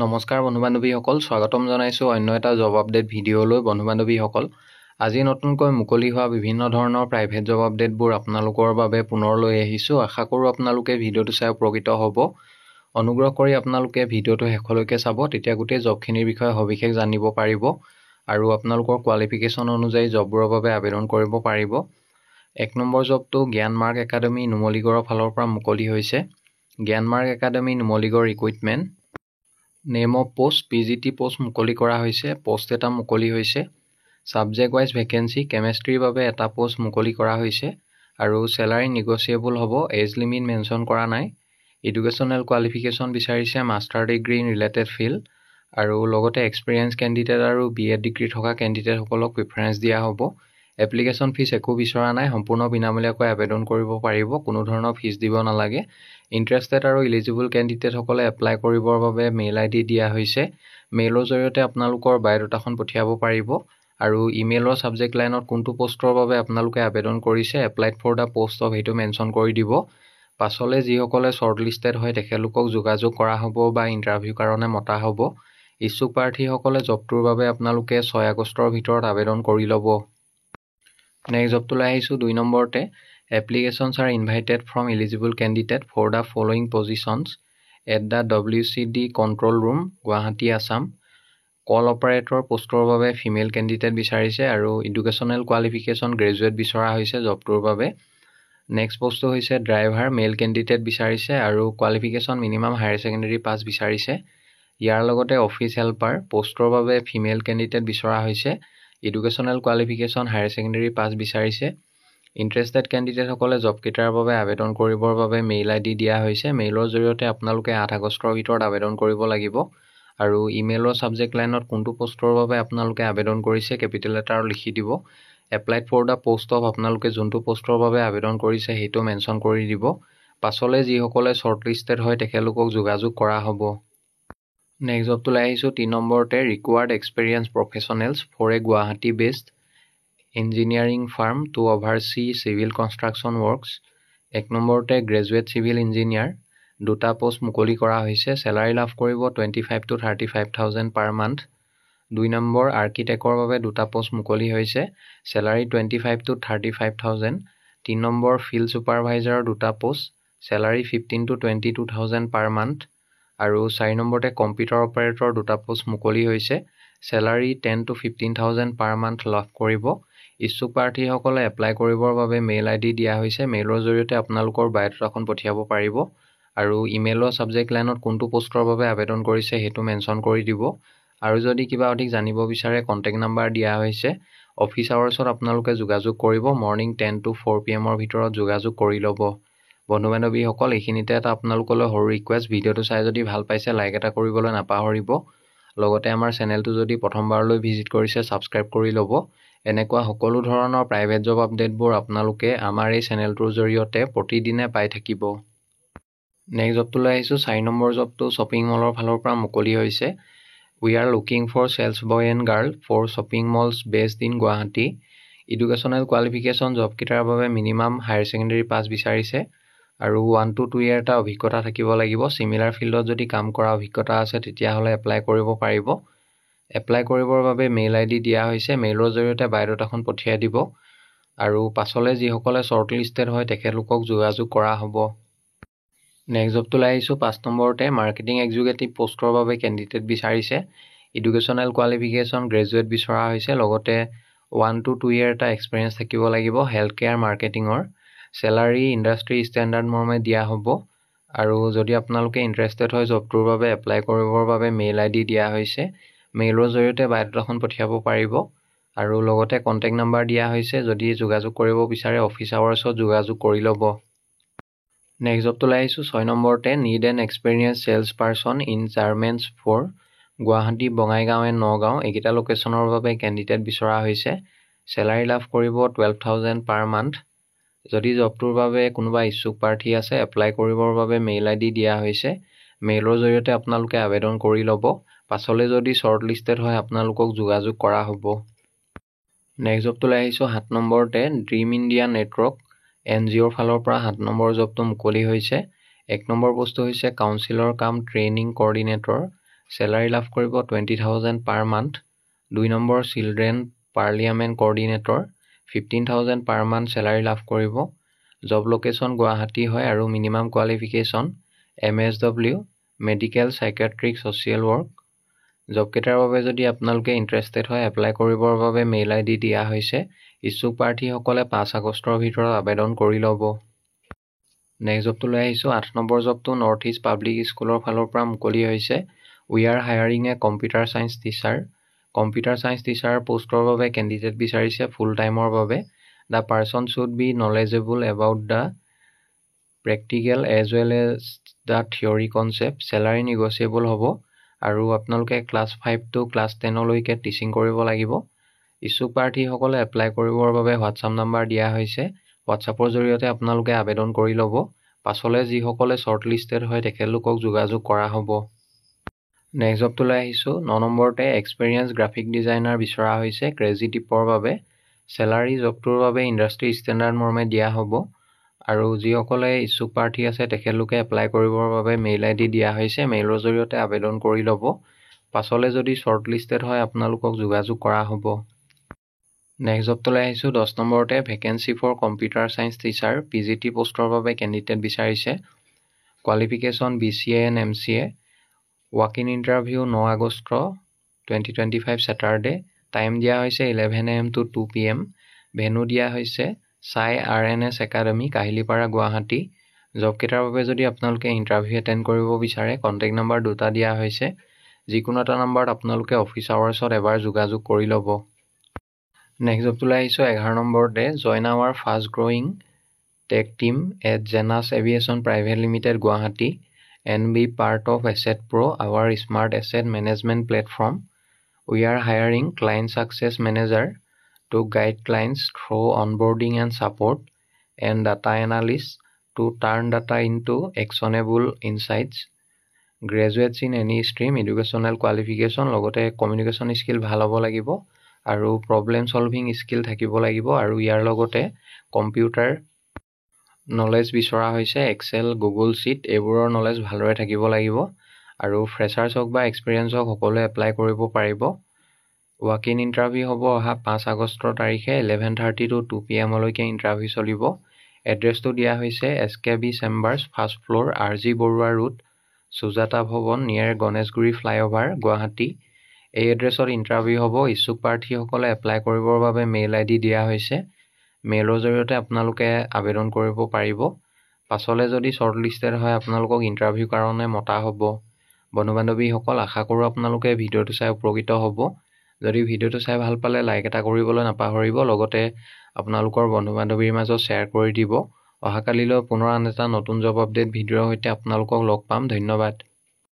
নমস্কাৰ বন্ধু-বান্ধৱীসকল, স্বাগতম জনাইছোঁ অন্য এটা জব আপডেট ভিডিঅ'লৈ। বন্ধু-বান্ধৱীসকল, আজি নতুনকৈ মুকলি হোৱা বিভিন্ন ধৰণৰ প্ৰাইভেট জব আপডেটবোৰ আপোনালোকৰ বাবে পুনৰ লৈ আহিছোঁ। আশা কৰোঁ আপোনালোকে ভিডিঅ'টো চাই উপকৃত হ'ব। অনুগ্ৰহ কৰি আপোনালোকে ভিডিঅ'টো শেষলৈকে চাব, তেতিয়া গোটেই জবখিনিৰ বিষয়ে সবিশেষ জানিব পাৰিব আৰু আপোনালোকৰ কোৱালিফিকেশ্যন অনুযায়ী জববোৰৰ বাবে আবেদন কৰিব পাৰিব। 1 নম্বৰ জবটো জ্ঞানমাৰ্গ একাডেমী নুমলীগড়ৰ ফালৰ পৰা মুকলি হৈছে। Gyanmarg academy Numaligarh recruitment. Name of post PGT post মুকলি কৰা হৈছে। পোষ্ট এটা মুকলি হৈছে। ছাবজেক্ট ৱাইজ ভেকেঞ্চি কেমেষ্ট্ৰিৰ বাবে এটা পোষ্ট মুকলি কৰা হৈছে আৰু চেলাৰী নিগচিয়েবল হ'ব। এজ লিমিট মেনশ্যন কৰা নাই। এডুকেশ্যনেল কোৱালিফিকেশ্যন বিচাৰিছে master degree in related field আৰু লগতে এক্সপিৰিয়েঞ্চ কেণ্ডিডেট আৰু BEd ডিগ্ৰী থকা কেণ্ডিডেটসকলক প্ৰিফাৰেঞ্চ দিয়া হ'ব। এপ্লিকেশ্যন ফিজ একো বিচৰা নাই, সম্পূৰ্ণ বিনামূলীয়াকৈ আবেদন কৰিব পাৰিব, কোনো ধৰণৰ ফিজ দিব নালাগে। ইণ্টাৰেষ্টেড আৰু ইলিজিবল কেণ্ডিডেটসকলে এপ্লাই কৰিবৰ বাবে মেইল ID দিয়া হৈছে। মেইলৰ জৰিয়তে আপোনালোকৰ বায়'ডাটাখন পঠিয়াব পাৰিব আৰু ইমেইলৰ ছাবজেক্ট লাইনত কোনটো পোষ্টৰ বাবে আপোনালোকে আবেদন কৰিছে, applied for the post of সেইটো মেনশ্যন কৰি দিব। পাছলৈ যিসকলে শ্বৰ্টলিষ্টেড হয় তেখেতলোকক যোগাযোগ কৰা হ'ব বা ইণ্টাৰভিউৰ কাৰণে মতা হ'ব। ইচ্ছুক প্ৰাৰ্থীসকলে জবটোৰ বাবে আপোনালোকে 6 আগষ্টৰ ভিতৰত আবেদন কৰি ল'ব। নেক্সট জবটোলৈ আহিছোঁ 2 নম্বৰতে। Applications are invited from eligible candidate for the following positions at the WCD control room, Guwahati, Assam. Call operator পোষ্টৰ বাবে ফিমেল কেণ্ডিডেট বিচাৰিছে আৰু এডুকেশ্যনেল কোৱালিফিকেশ্যন গ্ৰেজুৱেট বিচৰা হৈছে জবটোৰ বাবে। নেক্সট পোষ্টটো হৈছে ড্ৰাইভাৰ, মেল কেণ্ডিডেট বিচাৰিছে আৰু qualification minimum higher secondary pass বিচাৰিছে। ইয়াৰ লগতে অফিচ হেল্পাৰ পোষ্টৰ বাবে ফিমেল কেণ্ডিডেট বিচৰা হৈছে। Educational qualification higher secondary pass বিচাৰিছে। ইণ্টাৰেষ্টেড কেণ্ডিডেটসকলে জবকেইটাৰ বাবে আবেদন কৰিবৰ বাবে মেইল ID দিয়া হৈছে। মেইলৰ জৰিয়তে আপোনালোকে 8 আগষ্টৰ ভিতৰত আবেদন কৰিব লাগিব আৰু ইমেইলৰ ছাবজেক্ট লাইনত কোনটো পোষ্টৰ বাবে আপোনালোকে আবেদন কৰিছে কেপিটেল লেটাৰত লিখি দিব। Applied for the post of আপোনালোকে যোনটো পোষ্টৰ বাবে আবেদন কৰিছে সেইটো মেনশ্যন কৰি দিব। পাছলৈ যিসকলে শ্বৰ্টলিষ্টেড হয় তেখেতলোকক যোগাযোগ কৰা হ'ব। নেক্সট জবটোলৈ আহিছোঁ 3 নম্বৰতে। Required experience professionals for a Guwahati based engineering firm to oversee civil construction works. 1 নম্বৰতে গ্ৰেজুৱেট চিভিল ইঞ্জিনিয়াৰ, 2টা পোষ্ট মুকলি কৰা হৈছে। চেলাৰী লাভ কৰিব 25,000 to 35,000 পাৰ মান্থ। 2 নম্বৰ আৰ্কিটেক্টৰ বাবে 2টা পোষ্ট মুকলি হৈছে। Salary 25,000 to 35,000। 3 নম্বৰ ফিল্ড ছুপাৰভাইজাৰৰ 2টা post, salary 15,000 to 22,000 per month. আৰু 4 নম্বৰতে কম্পিউটাৰ অপাৰেটৰ 2টা পোষ্ট মুকলি হৈছে। চেলাৰী 10,000 to 15,000 পাৰ মান্থ লাভ কৰিব। ইচ্ছুক প্ৰাৰ্থীসকলে এপ্লাই কৰিবৰ বাবে মেইল ID দিয়া হৈছে। মেইলৰ জৰিয়তে আপোনালোকৰ বায়'ডাটাখন পঠিয়াব পাৰিব আৰু ইমেইলৰ ছাবজেক্ট লাইনত কোনটো পোষ্টৰ বাবে আবেদন কৰিছে সেইটো মেনশ্যন কৰি দিব। আৰু যদি কিবা অধিক জানিব বিচাৰে কণ্টেক্ট নাম্বাৰ দিয়া হৈছে। অফিচ আৱাৰ্ছত আপোনালোকে যোগাযোগ কৰিব। মৰ্ণিং 10 to 4 PM ভিতৰত যোগাযোগ কৰি ল'ব। বন্ধু-বান্ধৱীসকল, এইখিনিতে এটা আপোনালোকলৈ সৰু ৰিকুৱেষ্ট, ভিডিঅ'টো চাই যদি ভাল পাইছে লাইক এটা কৰিবলৈ নাপাহৰিব। লগতে আমাৰ চেনেলটো যদি প্ৰথমবাৰলৈ ভিজিট কৰিছে ছাবস্ক্ৰাইব কৰি ল'ব। এনেকুৱা সকলো ধৰণৰ প্ৰাইভেট জব আপডেটবোৰ আপোনালোকে আমাৰ এই চেনেলটোৰ জৰিয়তে প্ৰতিদিনে পাই থাকিব। নেক্সট জবটোলৈ আহিছোঁ 4 নম্বৰ জবটো শ্বপিং মলৰ ফালৰ পৰা মুকলি হৈছে। We are looking for sales boy and girl for shopping malls based in Guwahati. Educational qualification জবকেইটাৰ বাবে মিনিমাম হায়াৰ ছেকেণ্ডেৰী পাছ বিচাৰিছে আৰু 1 to 2 year এটা অভিজ্ঞতা থাকিব লাগিব। চিমিলাৰ ফিল্ডত যদি কাম কৰা অভিজ্ঞতা আছে তেতিয়াহ'লে এপ্লাই কৰিব পাৰিব। এপ্লাই কৰিবৰ বাবে মেইল ID দিয়া হৈছে। মেইলৰ জৰিয়তে বায়'ডাটাখন পঠিয়াই দিব আৰু পাছলৈ যিসকলে শ্বৰ্টলিষ্টেড হয় তেখেতলোকক যোগাযোগ কৰা হ'ব। নেক্সট জবটোলৈ আহিছোঁ 5 নম্বৰতে। মাৰ্কেটিং এক্সিকিউটিভ পোষ্টৰ বাবে কেণ্ডিডেট বিচাৰিছে। এডুকেশ্যনেল কোৱালিফিকেশ্যন গ্ৰেজুৱেট বিচৰা হৈছে। লগতে 1 to 2 year এটা এক্সপিৰিয়েঞ্চ থাকিব লাগিব হেল্থ কেয়াৰ মাৰ্কেটিঙৰ। চেলাৰী ইণ্ডাষ্ট্ৰী ষ্টেণ্ডাৰ্ড মৰ্মে দিয়া হ'ব আৰু যদি আপোনালোকে ইণ্টাৰেষ্টেড হয় জবটোৰ বাবে এপ্লাই কৰিবৰ বাবে মেইল ID দিয়া হৈছে। মেইলৰ জৰিয়তে বায়'ডাটাখন পঠিয়াব পাৰিব আৰু লগতে কণ্টেক্ট নাম্বাৰ দিয়া হৈছে। যদি যোগাযোগ কৰিব বিচাৰে অফিচ আৱাৰ্ছত যোগাযোগ কৰি ল'ব। নেক্সট জবটোলৈ আহিছোঁ 6 নম্বৰতে। Need an experience sales person in garments for Guwahati, Bongaigaon and Nagaon. এইকেইটা লোকেশ্যনৰ বাবে কেণ্ডিডেট বিচৰা হৈছে। চেলাৰী লাভ কৰিব 12,000 পাৰ মান্থ। যদি জবটোৰ বাবে কোনোবা ইচ্ছুক প্ৰাৰ্থী আছে এপ্লাই কৰিবৰ বাবে মেইল ID দিয়া হৈছে। মেইলৰ জৰিয়তে আপোনালোকে আবেদন কৰি ল'ব। পাছলৈ যদি শ্বৰ্টলিষ্টেড হয় আপোনালোকক যোগাযোগ কৰা হ'ব। নেক্সট জবটোলৈ আহিছোঁ 7 নম্বৰতে। ড্ৰিম ইণ্ডিয়া নেটৱৰ্ক NGOৰ ফালৰ পৰা 7 নম্বৰ জবটো মুকলি হৈছে। 1 নম্বৰ পোষ্টটো হৈছে কাউন্সিলৰ কাম ট্ৰেইনিং কৰ্ডিনেটৰ। চেলাৰী লাভ কৰিব 20,000 per month. 2 number children parliament coordinator 15,000 per month salary লাভ কৰিব। জব লোকেশ্যন গুৱাহাটী হয় আৰু minimum qualification MSW medical psychiatric social work. জবকেইটাৰ বাবে যদি আপোনালোকে ইণ্টাৰেষ্টেড হয় এপ্লাই কৰিবৰ বাবে মেইল ID দিয়া হৈছে। ইচ্ছুক প্ৰাৰ্থীসকলে 5 আগষ্টৰ ভিতৰত আবেদন কৰি ল'ব। নেক্সট জবটোলৈ আহিছোঁ। 8 নম্বৰ জবটো নৰ্থ ইষ্ট পাব্লিক স্কুলৰ ফালৰ পৰা মুকলি হৈছে। We are hiring a computer science teacher. Computer science teacher পোষ্টৰ বাবে কেণ্ডিডেট বিচাৰিছে ফুল টাইমৰ বাবে। The person should be knowledgeable about the practical as well as the theory concept. Salary negotiable হ'ব আৰু আপোনালোকে ক্লাছ 5 to ক্লাছ 10লৈকে teaching কৰিব লাগিব। ইচ্ছুক প্ৰাৰ্থীসকলে এপ্লাই কৰিবৰ বাবে হোৱাটছআপ নাম্বাৰ দিয়া হৈছে। হোৱাটছআপৰ জৰিয়তে আপোনালোকে আবেদন কৰি ল'ব। পাছলৈ যিসকলে শ্বৰ্ট লিষ্টেড হয় তেখেতলোকক যোগাযোগ কৰা হ'ব। নেক্সট জবটোলৈ আহিছোঁ। 9 নম্বৰতে এক্সপেৰিয়েঞ্চ গ্ৰাফিক ডিজাইনাৰ বিচৰা হৈছে ক্ৰেজি টিপৰ বাবে। চেলাৰী জবটোৰ বাবে ইণ্ডাষ্ট্ৰী ষ্টেণ্ডাৰ্ড মৰ্মে দিয়া হ'ব আৰু যিসকলে ইচ্ছুক প্ৰাৰ্থী আছে তেখেতলোকে এপ্লাই কৰিবৰ বাবে মেইল ID দিয়া হৈছে। মেইলৰ জৰিয়তে আবেদন কৰি ল'ব। পাছলৈ যদি শ্বৰ্ট লিষ্টেড হয় আপোনালোকক যোগাযোগ কৰা হ'ব। নেক্সট জবটোলৈ আহিছোঁ। 10 নম্বৰতে vacancy for computer science teacher PGT পোষ্টৰ বাবে কেণ্ডিডেট বিচাৰিছে। Qualification BCA and MCA। Walk in interview 9 August 2025 Saturday. Time দিয়া হৈছে 11 AM to 2 PM। ভেনু দিয়া হৈছে চাই RNS একাডেমি কাহিলীপাৰা গুৱাহাটী। জবকেইটাৰ বাবে যদি আপোনালোকে ইণ্টাৰভিউ এটেণ্ড কৰিব বিচাৰে কণ্টেক্ট নাম্বাৰ দুটা দিয়া হৈছে। যিকোনো এটা নাম্বাৰত আপোনালোকে অফিচ আৱাৰ্ছত এবাৰ যোগাযোগ কৰি ল'ব। নেক্সট জবটোলৈ আহিছোঁ। 11 নম্বৰতে join our fast growing tech team at Genus aviation private limited Guwahati and be part of Asset Pro, our smart asset management platform. We are hiring client success manager to guide clients through onboarding and support and data analysts to turn data into actionable insights. Graduates in any stream, educational qualification লগতে communication skill ভাল হ'ব লাগিব আৰু problem solving skill থাকিব লাগিব আৰু ইয়াৰ লগতে computer knowledge বিচৰা হৈছে। এক্সেল গুগল শ্বীট এইবোৰৰ নলেজ ভালদৰে থাকিব লাগিব আৰু ফ্ৰেছাৰ্ছ হওক বা এক্সপিৰিয়েঞ্চ হওক সকলোৱে এপ্লাই কৰিব পাৰিব। ৱাক ইন ইণ্টাৰভিউ হ'ব অহা 5 আগষ্টৰ তাৰিখে 11:30 to 2 PM ইণ্টাৰভিউ চলিব। এড্ৰেছটো দিয়া হৈছে SKB chambers first floor RG Barua road Sujata Bhawan near Ganeshguri flyover Guwahati. এই এড্ৰেছত ইণ্টাৰভিউ হ'ব। ইচ্ছুক প্ৰাৰ্থীসকলে এপ্লাই কৰিবৰ বাবে মেইল ID দিয়া হৈছে। মেইলৰ জৰিয়তে আপোনালোকে আবেদন কৰিব পাৰিব। পাছলৈ যদি শ্বৰ্ট লিষ্টেড হয় আপোনালোকক ইণ্টাৰভিউৰ কাৰণে মতা হ'ব। বন্ধু বান্ধৱীসকল আশা কৰোঁ আপোনালোকে ভিডিঅ'টো চাই উপকৃত হ'ব। যদি ভিডিঅ'টো চাই ভাল পালে লাইক এটা কৰিবলৈ নাপাহৰিব। লগতে আপোনালোকৰ বন্ধু বান্ধৱীৰ মাজত শ্বেয়াৰ কৰি দিব। অহাকালিলৈ পুনৰ আন এটা নতুন জব আপডেট ভিডিঅ'ৰ সৈতে আপোনালোকক লগ পাম। ধন্যবাদ।